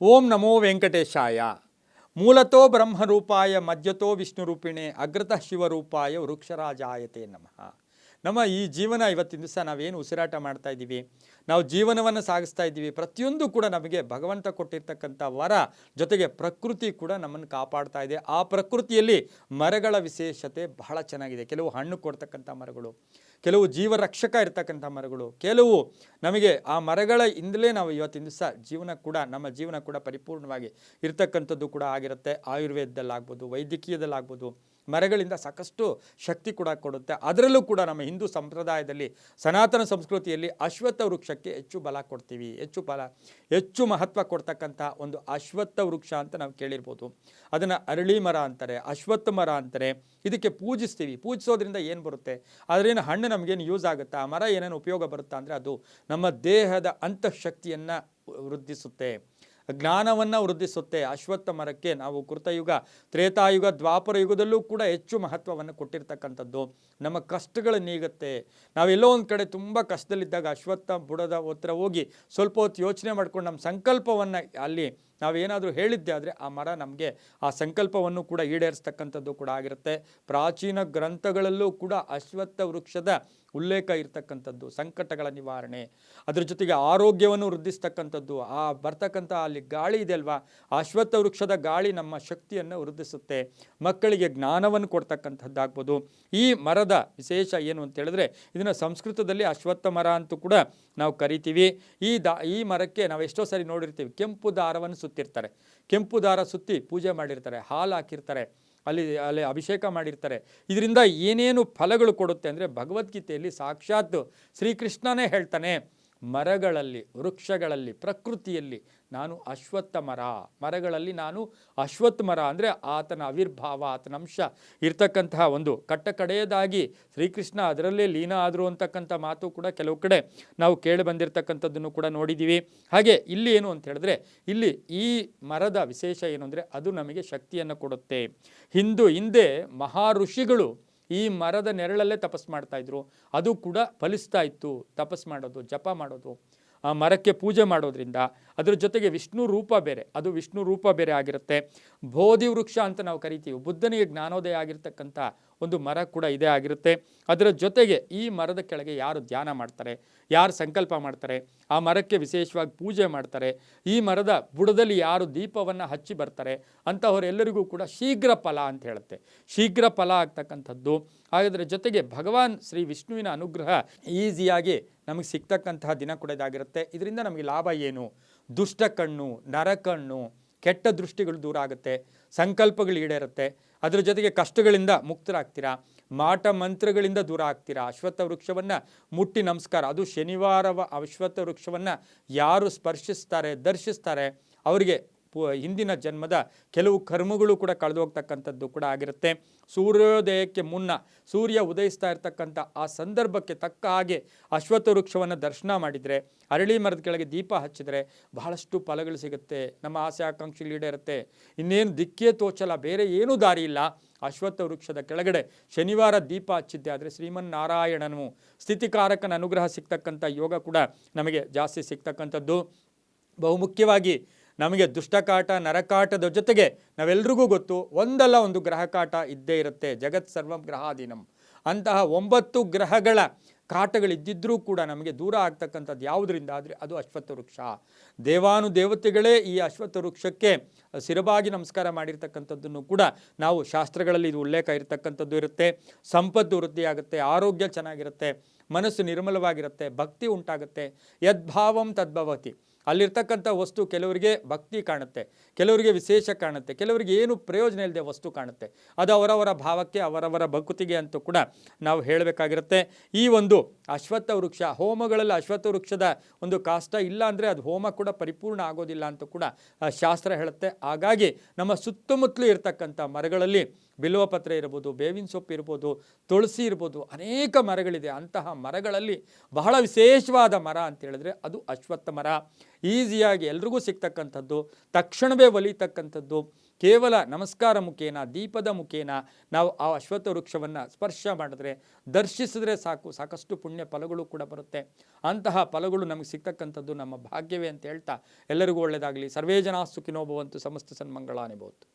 ಓಂ ನಮೋ ವೆಂಕಟೇಶಾಯ. ಮೂಲತೋ ಬ್ರಹ್ಮರೂಪಾಯ ಮಧ್ಯತೋ ವಿಷ್ಣುರೂಪಿಣೆ ಅಗ್ರತಃ ಶಿವರೂಪಾಯ ವೃಕ್ಷರಾಜಾಯತೆ ನಮಃ. ನಮ್ಮ ಈ ಜೀವನ ಇವತ್ತಿನ ದಿವಸ ನಾವೇನು ಉಸಿರಾಟ ಮಾಡ್ತಾ ಇದ್ದೀವಿ, ನಾವು ಜೀವನವನ್ನು ಸಾಗಿಸ್ತಾ ಇದ್ದೀವಿ, ಪ್ರತಿಯೊಂದು ಕೂಡ ನಮಗೆ ಭಗವಂತ ಕೊಟ್ಟಿರ್ತಕ್ಕಂಥ ವರ, ಜೊತೆಗೆ ಪ್ರಕೃತಿ ಕೂಡ ನಮ್ಮನ್ನು ಕಾಪಾಡ್ತಾ ಇದೆ. ಆ ಪ್ರಕೃತಿಯಲ್ಲಿ ಮರಗಳ ವಿಶೇಷತೆ ಬಹಳ ಚೆನ್ನಾಗಿದೆ. ಕೆಲವು ಹಣ್ಣು ಕೊಡ್ತಕ್ಕಂಥ ಮರಗಳು, ಕೆಲವು ಜೀವರಕ್ಷಕ ಇರ್ತಕ್ಕಂಥ ಮರಗಳು, ಕೆಲವು ನಮಗೆ ಆ ಮರಗಳ ಇಂದಲೇ ನಾವು ಇವತ್ತಿನ ದಿವಸ ನಮ್ಮ ಜೀವನ ಕೂಡ ಪರಿಪೂರ್ಣವಾಗಿ ಇರ್ತಕ್ಕಂಥದ್ದು ಕೂಡ ಆಗಿರುತ್ತೆ. ಆಯುರ್ವೇದದಲ್ಲಾಗ್ಬೋದು, ವೈದ್ಯಕೀಯದಲ್ಲಾಗ್ಬೋದು, ಮರಗಳಿಂದ ಸಾಕಷ್ಟು ಶಕ್ತಿ ಕೂಡ ಕೊಡುತ್ತೆ. ಅದರಲ್ಲೂ ಕೂಡ ನಮ್ಮ ಹಿಂದೂ ಸಂಪ್ರದಾಯದಲ್ಲಿ, ಸನಾತನ ಸಂಸ್ಕೃತಿಯಲ್ಲಿ ಅಶ್ವತ್ಥ ವೃಕ್ಷಕ್ಕೆ ಹೆಚ್ಚು ಬಲ ಕೊಡ್ತೀವಿ. ಹೆಚ್ಚು ಮಹತ್ವ ಕೊಡ್ತಕ್ಕಂಥ ಒಂದು ಅಶ್ವತ್ಥ ವೃಕ್ಷ ಅಂತ ನಾವು ಕೇಳಿರ್ಬೋದು. ಅದನ್ನು ಅರಳಿ ಮರ ಅಂತಾರೆ, ಅಶ್ವತ್ಥ ಮರ ಅಂತಾರೆ. ಇದಕ್ಕೆ ಪೂಜಿಸ್ತೀವಿ. ಪೂಜಿಸೋದ್ರಿಂದ ಏನು ಬರುತ್ತೆ, ಅದರೇನು ಹಣ್ಣು ನಮಗೇನು ಯೂಸ್ ಆಗುತ್ತಾ, ಮರ ಏನೇನು ಉಪಯೋಗ ಬರುತ್ತಾ ಅಂದರೆ ಅದು ನಮ್ಮ ದೇಹದ ಅಂತಃಶಕ್ತಿಯನ್ನು ವೃದ್ಧಿಸುತ್ತೆ, ಜ್ಞಾನವನ್ನು ವೃದ್ಧಿಸುತ್ತೆ. ಅಶ್ವತ್ಥ ಮರಕ್ಕೆ ನಾವು ಕೃತಯುಗ, ತ್ರೇತಾಯುಗ, ದ್ವಾಪರ ಯುಗದಲ್ಲೂ ಕೂಡ ಹೆಚ್ಚು ಮಹತ್ವವನ್ನು ಕೊಟ್ಟಿರ್ತಕ್ಕಂಥದ್ದು. ನಮ್ಮ ಕಷ್ಟಗಳು ನೀಗುತ್ತೆ. ನಾವೆಲ್ಲೋ ಒಂದು ಕಡೆ ತುಂಬ ಕಷ್ಟದಲ್ಲಿದ್ದಾಗ ಅಶ್ವತ್ಥ ಬುಡದ ಹತ್ರ ಹೋಗಿ ಸ್ವಲ್ಪ ಹೊತ್ತು ಯೋಚನೆ ಮಾಡ್ಕೊಂಡು ನಮ್ಮ ಸಂಕಲ್ಪವನ್ನು ಅಲ್ಲಿ ನಾವೇನಾದರೂ ಹೇಳಿದ್ದೆ ಆದರೆ ಆ ಮರ ನಮಗೆ ಆ ಸಂಕಲ್ಪವನ್ನು ಕೂಡ ಈಡೇರಿಸ್ತಕ್ಕಂಥದ್ದು ಕೂಡ ಆಗಿರುತ್ತೆ. ಪ್ರಾಚೀನ ಗ್ರಂಥಗಳಲ್ಲೂ ಕೂಡ ಅಶ್ವತ್ಥ ವೃಕ್ಷದ ಉಲ್ಲೇಖ ಇರ್ತಕ್ಕಂಥದ್ದು. ಸಂಕಟಗಳ ನಿವಾರಣೆ, ಅದ್ರ ಜೊತೆಗೆ ಆರೋಗ್ಯವನ್ನು ವೃದ್ಧಿಸ್ತಕ್ಕಂಥದ್ದು. ಬರ್ತಕ್ಕಂಥ ಅಲ್ಲಿ ಗಾಳಿ ಇದೆ ಅಲ್ವಾ, ಅಶ್ವತ್ಥ ವೃಕ್ಷದ ಗಾಳಿ ನಮ್ಮ ಶಕ್ತಿಯನ್ನು ವೃದ್ಧಿಸುತ್ತೆ. ಮಕ್ಕಳಿಗೆ ಜ್ಞಾನವನ್ನು ಕೊಡ್ತಕ್ಕಂಥದ್ದಾಗ್ಬೋದು. ಈ ಮರದ ವಿಶೇಷ ಏನು ಅಂತ ಹೇಳಿದ್ರೆ, ಇದನ್ನು ಸಂಸ್ಕೃತದಲ್ಲಿ ಅಶ್ವತ್ಥ ಮರ ಅಂತೂ ಕೂಡ ನಾವು ಕರಿತೀವಿ. ಈ ಮರಕ್ಕೆ ನಾವು ಎಷ್ಟೋ ಸರಿ ನೋಡಿರ್ತೀವಿ, ಕೆಂಪು ದಾರವನ್ನು ಸುತ್ತಿರ್ತಾರೆ. ಕೆಂಪು ದಾರ ಸುತ್ತಿ ಪೂಜೆ ಮಾಡಿರ್ತಾರೆ, ಹಾಲು ಹಾಕಿರ್ತಾರೆ, ಅಲ್ಲಿ ಅಭಿಷೇಕ ಮಾಡಿರ್ತಾರೆ. ಇದರಿಂದ ಏನೇನು ಫಲಗಳು ಕೊಡುತ್ತೆ ಅಂದರೆ, ಭಗವದ್ಗೀತೆಯಲ್ಲಿ ಸಾಕ್ಷಾತ್ ಶ್ರೀಕೃಷ್ಣನೇ ಹೇಳ್ತಾನೆ, ಮರಗಳಲ್ಲಿ, ವೃಕ್ಷಗಳಲ್ಲಿ, ಪ್ರಕೃತಿಯಲ್ಲಿ ನಾನು ಅಶ್ವತ್ಥ ಮರ, ಮರಗಳಲ್ಲಿ ನಾನು ಅಶ್ವತ್ಥ ಮರ ಅಂದರೆ ಆತನ ಆವಿರ್ಭಾವ, ಆತನ ಅಂಶ ಇರ್ತಕ್ಕಂತಹ ಒಂದು ಕಡೆಯದಾಗಿ ಶ್ರೀಕೃಷ್ಣ ಅದರಲ್ಲೇ ಲೀನ ಆದರು ಅಂತಕ್ಕಂಥ ಮಾತು ಕೂಡ ಕೆಲವು ಕಡೆ ನಾವು ಕೇಳಿ ಬಂದಿರತಕ್ಕಂಥದ್ದನ್ನು ಕೂಡ ನೋಡಿದ್ದೀವಿ. ಹಾಗೆ ಇಲ್ಲಿ ಏನು ಅಂತ ಹೇಳಿದ್ರೆ, ಇಲ್ಲಿ ಈ ಮರದ ವಿಶೇಷ ಏನು ಅಂದರೆ, ಅದು ನಮಗೆ ಶಕ್ತಿಯನ್ನು ಕೊಡುತ್ತೆ. ಹಿಂದೆ ಮಹಾ ಋಷಿಗಳು ಈ ಮರದ ನೆರಳಲ್ಲೇ ತಪಸ್ ಮಾಡ್ತಾ ಇದ್ರು. ಅದು ಕೂಡ ಫಲಿಸ್ತಾ ಇತ್ತು. ತಪಸ್ ಮಾಡೋದು, ಜಪ ಮಾಡೋದು, ಆ ಮರಕ್ಕೆ ಪೂಜೆ ಮಾಡೋದ್ರಿಂದ. ಅದ್ರ ಜೊತೆಗೆ ವಿಷ್ಣು ರೂಪ ಬೇರೆ, ಅದು ವಿಷ್ಣು ರೂಪ ಬೇರೆ ಆಗಿರುತ್ತೆ. ಬೋಧಿ ವೃಕ್ಷ ಅಂತ ನಾವು ಕರಿತೀವಿ. ಬುದ್ಧನಿಗೆ ಜ್ಞಾನೋದಯ ಆಗಿರ್ತಕ್ಕಂಥ ಒಂದು ಮರ ಕೂಡ ಇದೇ ಆಗಿರುತ್ತೆ. ಅದರ ಜೊತೆಗೆ ಈ ಮರದ ಕೆಳಗೆ ಯಾರು ಧ್ಯಾನ ಮಾಡ್ತಾರೆ, ಯಾರು ಸಂಕಲ್ಪ ಮಾಡ್ತಾರೆ, ಆ ಮರಕ್ಕೆ ವಿಶೇಷವಾಗಿ ಪೂಜೆ ಮಾಡ್ತಾರೆ, ಈ ಮರದ ಬುಡದಲ್ಲಿ ಯಾರು ದೀಪವನ್ನು ಹಚ್ಚಿ ಬರ್ತಾರೆ ಅಂತಹವರೆಲ್ಲರಿಗೂ ಕೂಡ ಶೀಘ್ರ ಫಲ ಅಂತ ಹೇಳುತ್ತೆ. ಶೀಘ್ರ ಫಲ ಆಗ್ತಕ್ಕಂಥದ್ದು. ಅದರ ಜೊತೆಗೆ ಭಗವಾನ್ ಶ್ರೀ ವಿಷ್ಣುವಿನ ಅನುಗ್ರಹ ಈಸಿಯಾಗಿ ನಮಗೆ ಸಿಗ್ತಕ್ಕಂತಹ ದಿನ ಕೂಡ ಇದಾಗಿರುತ್ತೆ. ಇದರಿಂದ ನಮಗೆ ಲಾಭ ಏನು? ದುಷ್ಟ ಕಣ್ಣು, ನರಕಣ್ಣು, ಕೆಟ್ಟ ದೃಷ್ಟಿಗಳು ದೂರ ಆಗುತ್ತೆ, ಸಂಕಲ್ಪಗಳು ಈಡೇರುತ್ತೆ. ಅದರ ಜೊತೆಗೆ ಕಷ್ಟಗಳಿಂದ ಮುಕ್ತರಾಗ್ತೀರಾ, ಮಾಟ ಮಂತ್ರಗಳಿಂದ ದೂರ ಆಗ್ತೀರಾ. ಅಶ್ವತ್ಥ ವೃಕ್ಷವನ್ನು ಮುಟ್ಟಿ ನಮಸ್ಕಾರ, ಅದು ಶನಿವಾರ ಅಶ್ವತ್ಥ ವೃಕ್ಷವನ್ನು ಯಾರು ಸ್ಪರ್ಶಿಸ್ತಾರೆ, ದರ್ಶಿಸ್ತಾರೆ, ಅವರಿಗೆ ಹಿಂದಿನ ಜನ್ಮದ ಕೆಲವು ಕರ್ಮಗಳು ಕೂಡ ಕಳೆದು ಹೋಗ್ತಕ್ಕಂಥದ್ದು ಕೂಡ ಆಗಿರುತ್ತೆ. ಸೂರ್ಯೋದಯಕ್ಕೆ ಮುನ್ನ, ಸೂರ್ಯ ಉದಯಿಸ್ತಾ ಇರ್ತಕ್ಕಂಥ ಆ ಸಂದರ್ಭಕ್ಕೆ ತಕ್ಕ ಹಾಗೆ ಅಶ್ವತ್ಥ ವೃಕ್ಷವನ್ನು ದರ್ಶನ ಮಾಡಿದರೆ, ಅರಳಿ ಮರದ ಕೆಳಗೆ ದೀಪ ಹಚ್ಚಿದರೆ ಬಹಳಷ್ಟು ಫಲಗಳು ಸಿಗುತ್ತೆ. ನಮ್ಮ ಆಸೆ ಆಕಾಂಕ್ಷೆಗಳು ಈಡೇರುತ್ತೆ. ಇನ್ನೇನು ದಿಕ್ಕೇ ತೋಚಲ್ಲ, ಬೇರೆ ಏನೂ ದಾರಿ ಇಲ್ಲ. ಅಶ್ವತ್ಥ ವೃಕ್ಷದ ಕೆಳಗಡೆ ಶನಿವಾರ ದೀಪ ಹಚ್ಚಿದ್ದೆ ಆದರೆ ಶ್ರೀಮನ್ನಾರಾಯಣನು ಸ್ಥಿತಿಕಾರಕನ ಅನುಗ್ರಹ ಸಿಗ್ತಕ್ಕಂಥ ಯೋಗ ಕೂಡ ನಮಗೆ ಜಾಸ್ತಿ ಸಿಗ್ತಕ್ಕಂಥದ್ದು. ಬಹುಮುಖ್ಯವಾಗಿ ನಮಗೆ ದುಷ್ಟಕಾಟ, ನರಕಾಟದ ಜೊತೆಗೆ ನಾವೆಲ್ರಿಗೂ ಗೊತ್ತು, ಒಂದಲ್ಲ ಒಂದು ಗ್ರಹಕಾಟ ಇದ್ದೇ ಇರುತ್ತೆ. ಜಗತ್ ಸರ್ವಂ ಗ್ರಹಾಧೀನಂ. ಅಂತಹ 9 ಗ್ರಹಗಳ ಕಾಟಗಳಿದ್ದಿದ್ರೂ ಕೂಡ ನಮಗೆ ದೂರ ಆಗ್ತಕ್ಕಂಥದ್ದು ಯಾವುದರಿಂದ ಆದರೆ ಅದು ಅಶ್ವತ್ಥ ವೃಕ್ಷ. ದೇವಾನುದೇವತೆಗಳೇ ಈ ಅಶ್ವತ್ಥ ವೃಕ್ಷಕ್ಕೆ ಶಿರಬಾಗಿ ನಮಸ್ಕಾರ ಮಾಡಿರ್ತಕ್ಕಂಥದ್ದನ್ನು ಕೂಡ ನಾವು ಶಾಸ್ತ್ರಗಳಲ್ಲಿ ಇದು ಉಲ್ಲೇಖ ಇರತಕ್ಕಂಥದ್ದು ಇರುತ್ತೆ. ಸಂಪತ್ತು ವೃದ್ಧಿಯಾಗುತ್ತೆ, ಆರೋಗ್ಯ ಚೆನ್ನಾಗಿರುತ್ತೆ, ಮನಸ್ಸು ನಿರ್ಮಲವಾಗಿರುತ್ತೆ, ಭಕ್ತಿ ಉಂಟಾಗುತ್ತೆ. ಯದ್ಭಾವಂ ತದ್ಭವತಿ. ಅಲ್ಲಿರ್ತಕ್ಕಂಥ ವಸ್ತು ಕೆಲವರಿಗೆ ಭಕ್ತಿ ಕಾಣುತ್ತೆ, ಕೆಲವರಿಗೆ ವಿಶೇಷ ಕಾಣುತ್ತೆ, ಕೆಲವರಿಗೆ ಏನು ಪ್ರಯೋಜನ ಇಲ್ಲದೆ ವಸ್ತು ಕಾಣುತ್ತೆ. ಅದು ಅವರವರ ಭಾವಕ್ಕೆ, ಅವರವರ ಭಕ್ತಿಗೆ ಅಂತೂ ಕೂಡ ನಾವು ಹೇಳಬೇಕಾಗಿರುತ್ತೆ. ಈ ಒಂದು ಅಶ್ವತ್ಥ ವೃಕ್ಷ, ಹೋಮಗಳಲ್ಲಿ ಅಶ್ವತ್ಥ ವೃಕ್ಷದ ಒಂದು ಕಾಷ್ಟ ಇಲ್ಲ ಅಂದರೆ ಅದು ಹೋಮ ಕೂಡ ಪರಿಪೂರ್ಣ ಆಗೋದಿಲ್ಲ ಅಂತ ಕೂಡ ಶಾಸ್ತ್ರ ಹೇಳುತ್ತೆ. ಹಾಗಾಗಿ ನಮ್ಮ ಸುತ್ತಮುತ್ತಲೂ ಇರತಕ್ಕಂಥ ಮರಗಳಲ್ಲಿ ಬಿಲ್ವಪತ್ರೆ ಇರ್ಬೋದು, ಬೇವಿನ ಸೊಪ್ಪು ಇರ್ಬೋದು, ತುಳಸಿ ಇರ್ಬೋದು, ಅನೇಕ ಮರಗಳಿದೆ. ಅಂತಹ ಮರಗಳಲ್ಲಿ ಬಹಳ ವಿಶೇಷವಾದ ಮರ ಅಂತ ಹೇಳಿದ್ರೆ ಅದು ಅಶ್ವತ್ಥ ಮರ. ಈಸಿಯಾಗಿ ಎಲ್ರಿಗೂ ಸಿಗ್ತಕ್ಕಂಥದ್ದು, ತಕ್ಷಣವೇ ಒಲಿತಕ್ಕಂಥದ್ದು, ಕೇವಲ ನಮಸ್ಕಾರ ಮುಖೇನ, ದೀಪದ ಮುಖೇನ ನಾವು ಆ ಅಶ್ವತ್ಥ ವೃಕ್ಷವನ್ನು ಸ್ಪರ್ಶ ಮಾಡಿದ್ರೆ, ದರ್ಶಿಸಿದ್ರೆ ಸಾಕು, ಸಾಕಷ್ಟು ಪುಣ್ಯ ಫಲಗಳು ಕೂಡ ಬರುತ್ತೆ. ಅಂತಹ ಫಲಗಳು ನಮಗೆ ಸಿಗ್ತಕ್ಕಂಥದ್ದು ನಮ್ಮ ಭಾಗ್ಯವೇ ಅಂತ ಹೇಳ್ತಾ ಎಲ್ಲರಿಗೂ ಒಳ್ಳೆಯದಾಗಲಿ. ಸರ್ವೇ ಜನಾಃ ಸುಖಿನೋ ಭವಂತು. ಸಮಸ್ತ ಸನ್ಮಂಗಳಾನಿ ಭವಂತು.